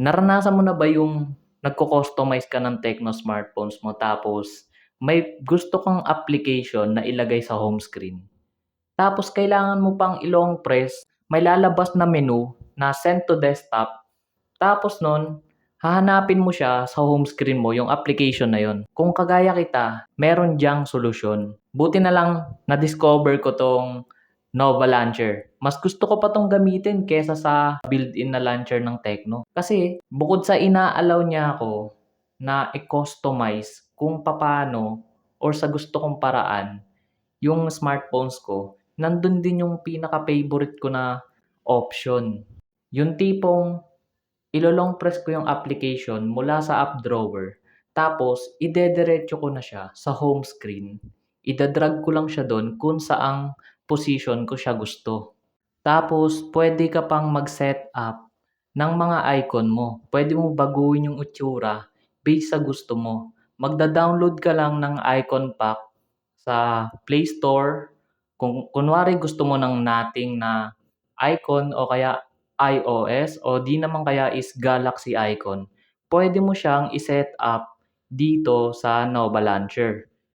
Naranasan mo na ba yung nagko-customize ka ng Tecno smartphones mo tapos may gusto kang application na ilagay sa home screen? Tapos kailangan mo pang i-long press, may lalabas na menu na send to desktop, tapos nun hahanapin mo siya sa home screen mo, yung application na yun. Kung kagaya kita, meron diyang solusyon. Buti na lang na-discover ko 'tong Nova Launcher. Mas gusto ko pa 'tong gamitin kaysa sa built-in na launcher ng Tecno. Kasi bukod sa ina-allow niya ako na i-customize kung papaano or sa gusto kong paraan yung smartphones ko, nandun din yung pinaka-favorite ko na option. Yung tipong ilo-long press ko yung application mula sa app drawer, tapos idediretso ko na siya sa home screen. Ida-drag ko lang siya dun kung saang position ko siya gusto. Tapos pwede ka pang mag-set up ng mga icon mo. Pwede mo baguhin yung itsura based sa gusto mo. Magda-download ka lang ng icon pack sa Play Store. Kung kunwari gusto mo ng Nothing na icon o kaya iOS o di naman kaya is Galaxy icon, pwede mo siyang i-set up dito sa Nova Launcher.